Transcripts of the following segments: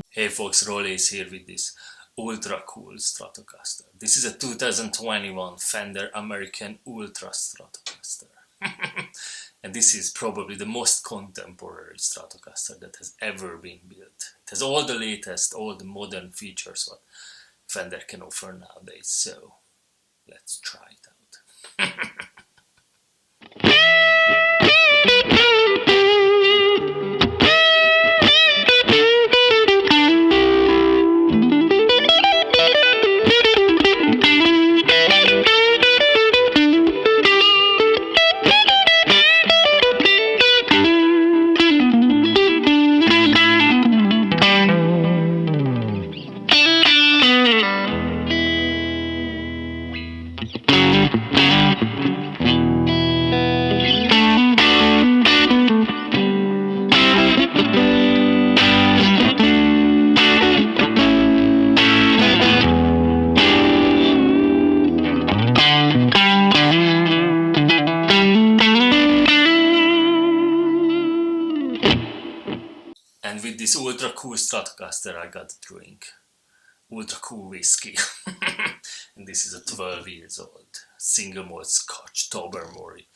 Hey folks, Rolly is here with this ultra cool Stratocaster. This is a 2021 Fender American Ultra Stratocaster. And this is probably the most contemporary Stratocaster that has ever been built. It has all the latest, all the modern features what Fender can offer nowadays, so let's try it out. And with this ultra cool Stratocaster I got a drink. Ultra cool whiskey. And this is a 12 years old single malt Scotch Tobermory,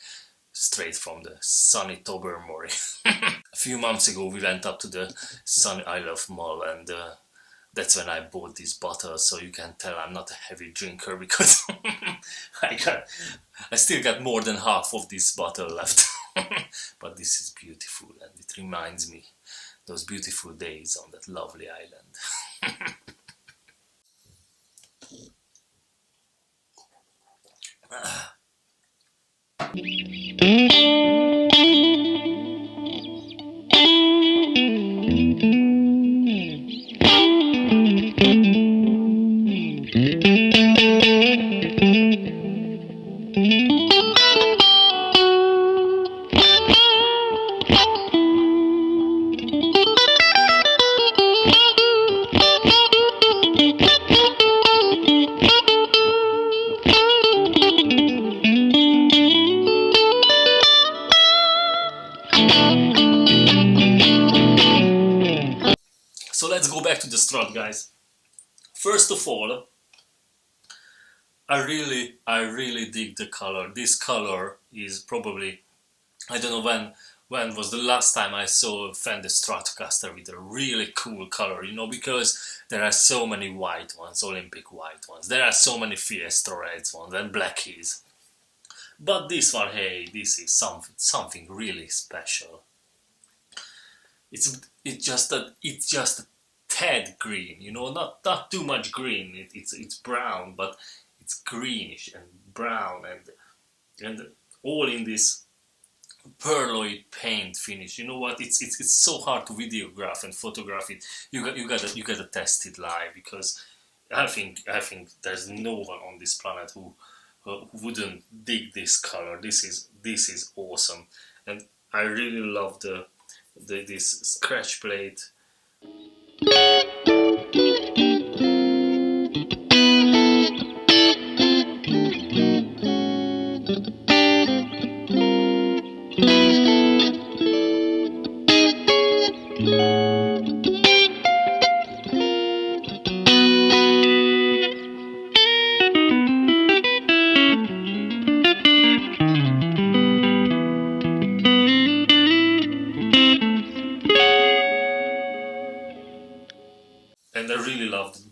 straight from the sunny Tobermory. A few months ago we went up to the sunny Isle of Mull, and that's when I bought this bottle, so you can tell I'm not a heavy drinker because I still got more than half of this bottle left. But this is beautiful and it reminds me those beautiful days on that lovely island. So let's go back to the Strat, guys. First of all, I really dig the color. This color is probably, I don't know when was the last time I saw a Fender Stratocaster with a really cool color, you know, because there are so many white ones, Olympic white ones, there are so many Fiesta reds ones and blackies. But this one, hey, this is something really special. It's just a tad green, you know, not too much green. It's brown, but it's greenish and brown and all in this pearloid paint finish. You know what? It's so hard to videograph and photograph it. You gotta test it live, because I think there's no one on this planet who wouldn't dig this color. This is awesome, and I really love this scratch plate. And I really love the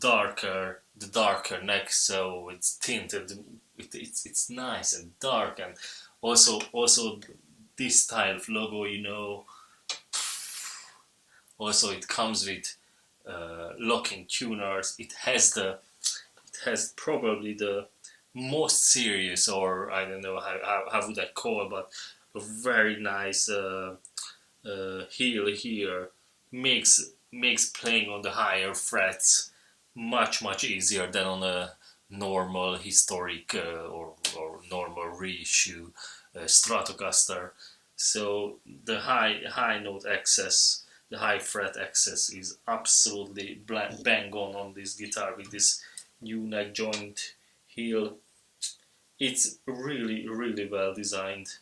darker neck, so it's tinted. It's nice and dark, and also this style of logo, you know. Also, it comes with locking tuners. It has probably the most serious, or I don't know how would I call, but a very nice heel here. makes playing on the higher frets much easier than on a normal historic or normal reissue Stratocaster. So the high note access, the high fret access is absolutely bang on this guitar with this new neck joint heel. It's really well designed.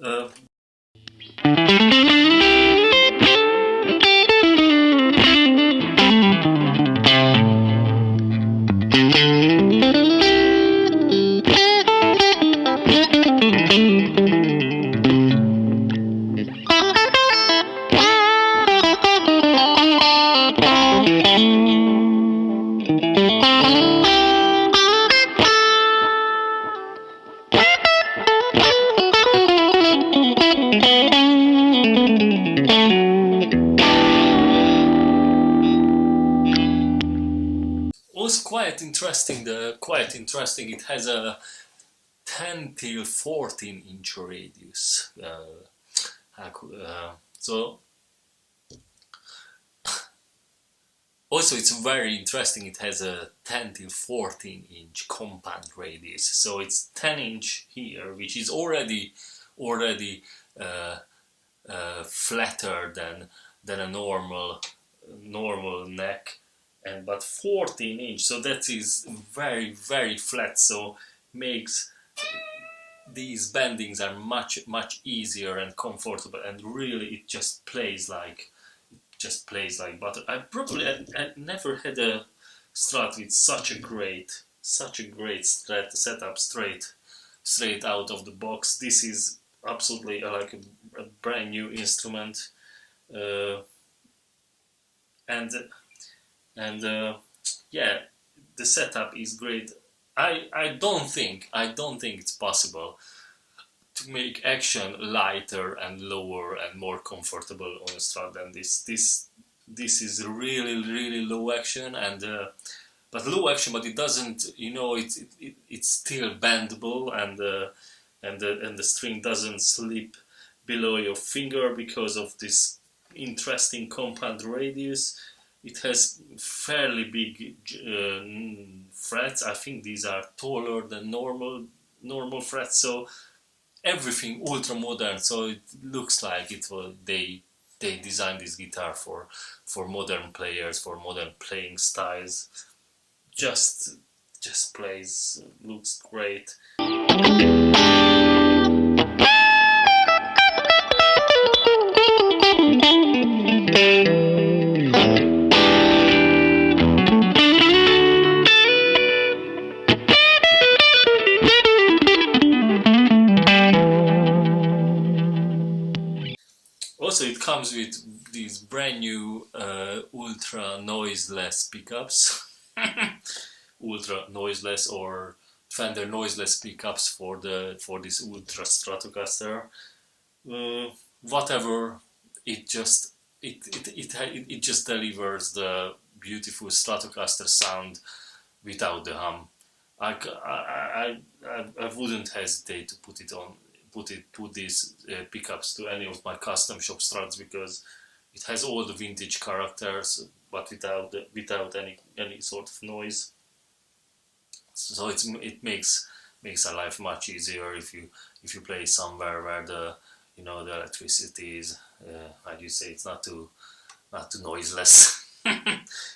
Uh, was quite interesting. Quite interesting. It has a 10 till 14 inch radius. So also it's very interesting. It has a 10 till 14 inch compound radius. So it's 10 inch here, which is already flatter than a normal neck, and but 14 inch, so that is very flat, so makes these bendings are much easier and comfortable, and really it just plays like butter. I never had a Strat with such a great Strat setup straight out of the box. This is absolutely like a brand new instrument, uh, and yeah, the setup is great. I don't think it's possible to make action lighter and lower and more comfortable on a Strat than this. This is really low action, and but it doesn't, it's still bendable, and the string doesn't slip below your finger because of this interesting compound radius. It has fairly big frets. I think these are taller than normal frets, so everything ultra modern. So it looks like they designed this guitar for modern players, for modern playing styles. Just plays, looks great. Also, it comes with these brand new ultra noiseless pickups, ultra noiseless or Fender noiseless pickups for this Ultra Stratocaster. Whatever, it just delivers the beautiful Stratocaster sound without the hum. I wouldn't hesitate to put these pickups to any of my custom shop Strats, because it has all the vintage characters, but without any sort of noise. So it makes our life much easier if you play somewhere where the electricity is, how do you say, it's not too noiseless.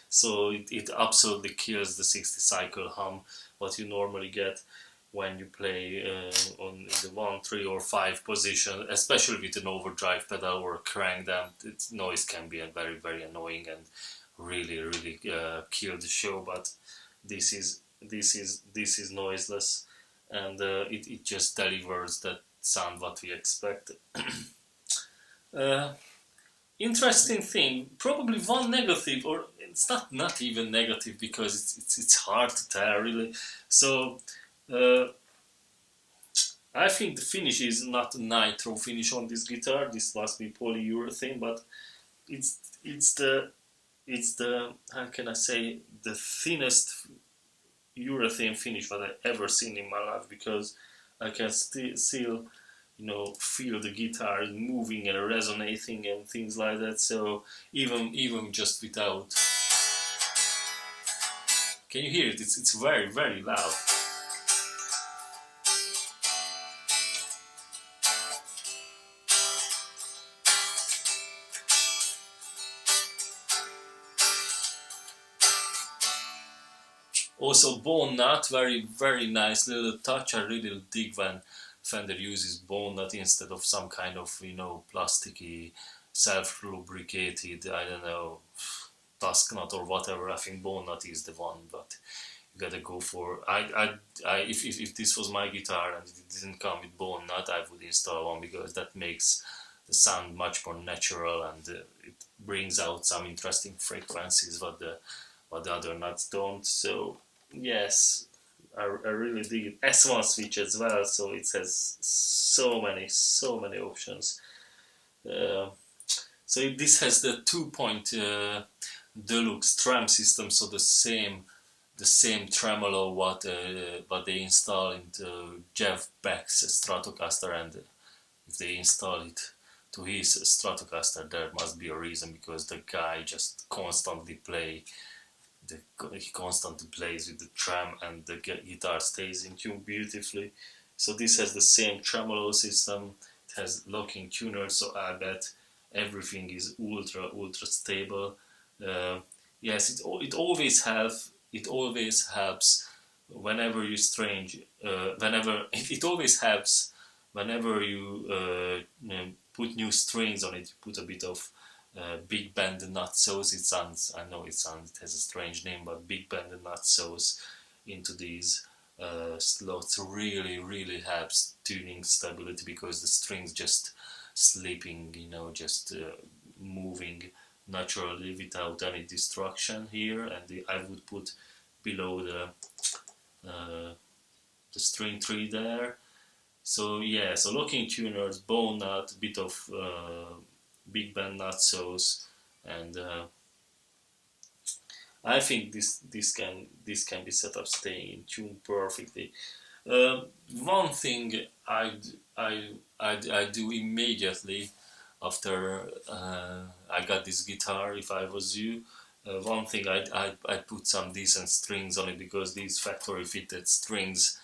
So it absolutely kills the 60 cycle hum what you normally get when you play on the 1, 3 or 5 position, especially with an overdrive pedal or a crank down. Its noise can be very annoying and really kill the show. But this is noiseless, and it just delivers that sound what we expect. Interesting thing, probably one negative, or it's not even negative, because it's hard to tell really. So I think the finish is not a nitro finish on this guitar. This must be polyurethane, but it's the how can I say, the thinnest urethane finish that I ever seen in my life, because I can still you know, feel the guitar moving and resonating and things like that. So even just without, can you hear it? It's very, very loud. Also bone nut, very, very nice little touch. I really dig when Fender uses bone nut instead of some kind of, you know, plasticky, self-lubricated, I don't know, tusk nut or whatever. I think bone nut is the one, but you gotta go for. If this was my guitar and it didn't come with bone nut, I would install one because that makes the sound much more natural, and it brings out some interesting frequencies what the other nuts don't. So yes, I really dig it. S1 switch as well, so it has so many options. Uh, so this has the 2-point deluxe tram system, so the same tremolo what they install into Jeff Beck's Stratocaster, and if they install it to his Stratocaster, there must be a reason, because the guy just he constantly plays with the tram, and the guitar stays in tune beautifully. So this has the same tremolo system, it has locking tuners, so I bet everything is ultra stable. Yes, it always helps whenever you strange whenever it always helps whenever you put new strings on it. You put a bit of big band nutsos. It has a strange name, but big band nutsos into these slots really helps tuning stability, because the strings just slipping, you know, just moving naturally without any distraction here. And I would put below the string tree there. So yeah, so locking tuners, bone nut, bit of big band nutsos, and I think this can be set up staying in tune perfectly. One thing I do immediately after I got this guitar, if I was you, one thing I put some decent strings on it, because these factory fitted strings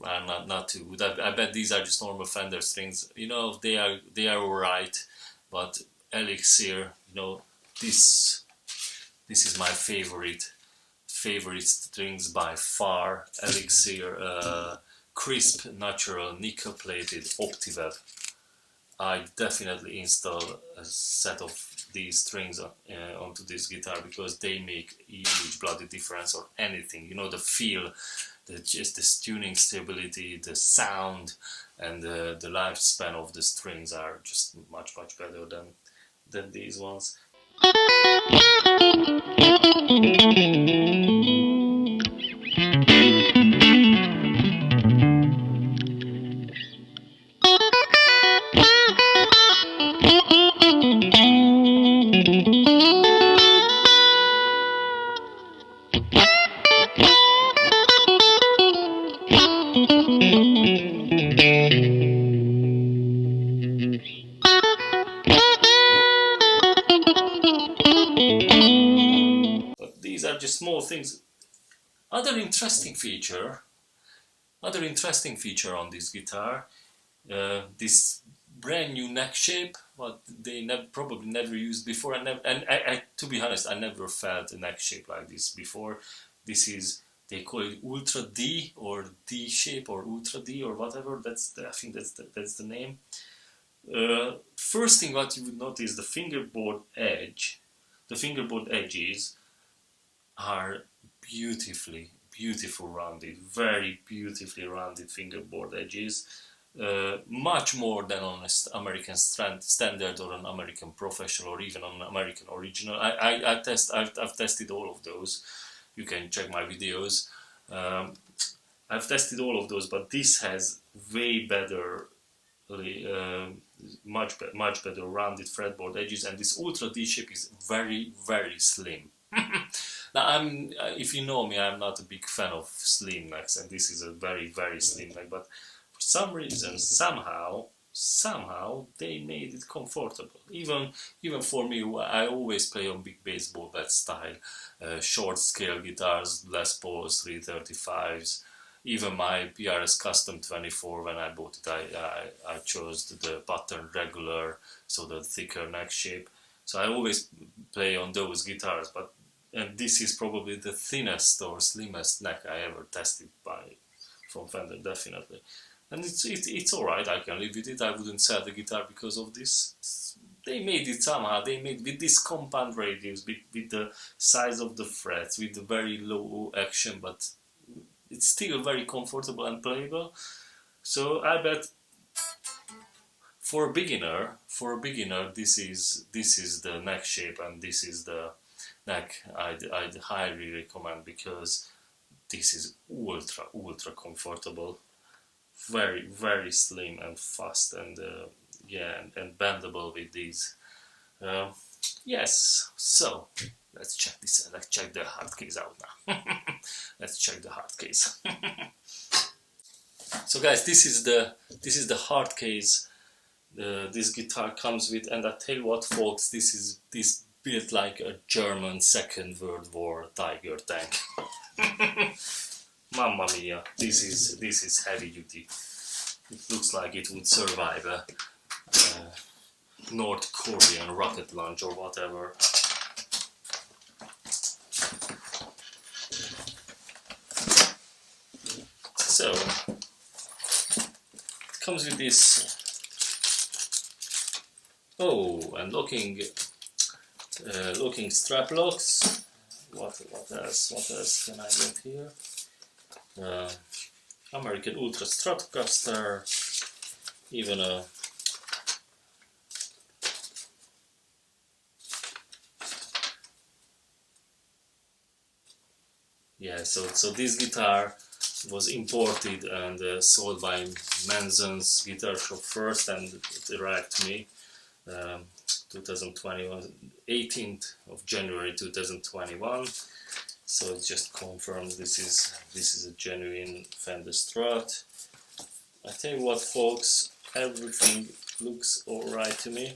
are not too good. I bet these are just normal Fender strings. You know, they are alright, but Elixir, you know, this is my favorite strings by far. Elixir, crisp, natural, nickel plated Optiweb. I definitely install a set of these strings onto this guitar, because they make a huge bloody difference, or anything. You know, the feel, just the tuning stability, the sound, and the lifespan of the strings are just much better than these ones. But these are just small things. Other interesting feature on this guitar, this brand new neck shape, what they probably never used before. I to be honest, I never felt a neck shape like this before. This is, they call it Ultra D, or D shape, or Ultra D, or whatever. I think that's the name. First thing what you would notice, the fingerboard edges are beautiful rounded, very beautifully rounded fingerboard edges. Much more than on an American standard, or an American professional, or even on an American original. I've tested all of those. You can check my videos. I've tested all of those, but this has way better, much better rounded fretboard edges, and this Ultra D shape is very slim. Now, if you know me, I'm not a big fan of slim necks, and this is a very slim neck. But for some reason, somehow, somehow they made it comfortable. Even for me, I always play on big baseball bat style, short scale guitars, Les Pauls, 335s. Even my PRS Custom 24, when I bought it, I chose the pattern regular, so the thicker neck shape. So I always play on those guitars, and this is probably the thinnest or slimmest neck I ever tested from Fender, definitely. And it's alright, I can live with it. I wouldn't sell the guitar because of this. They made it somehow, they made with this compound radius, with the size of the frets, with the very low action, but it's still very comfortable and playable. So I bet for a beginner, this is the neck shape, and this is the neck I'd highly recommend, because this is ultra comfortable, very slim and fast, and yeah, and bendable with these. Yes, so let's check this. Let's check the hard case out now. Let's check the hard case. So guys, this is the hard case this guitar comes with, and I tell you what, folks, this built like a German Second World War Tiger tank. Mamma mia, this is heavy duty. It looks like it would survive a North Korean rocket launch or whatever. So it comes with this. Oh, and looking strap locks. What else can I get here? American Ultra Stratocaster, even a so this guitar was imported and sold by Manson's guitar shop first, and it arrived to me 2021, 18th of January 2021. So it just confirms this is a genuine Fender Strat. I tell you what, folks, everything looks alright to me.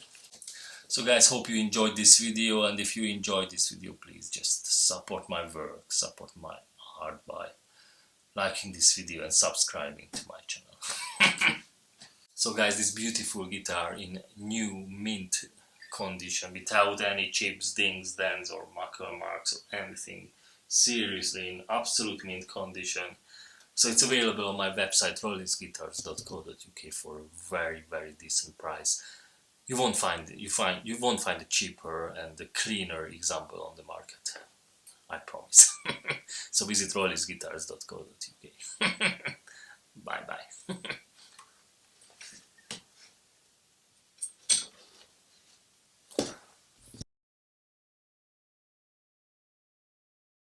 So guys, hope you enjoyed this video, and if you enjoyed this video, please just support my work, support my art by liking this video and subscribing to my channel. So guys, this beautiful guitar in new mint condition, without any chips, dings, dents or mucker marks or anything. Seriously, in absolute mint condition. So it's available on my website rollinsguitars.co.uk for a very decent price. You won't find a cheaper and a cleaner example on the market, I promise. So visit rollinsguitars.co.uk. Bye bye.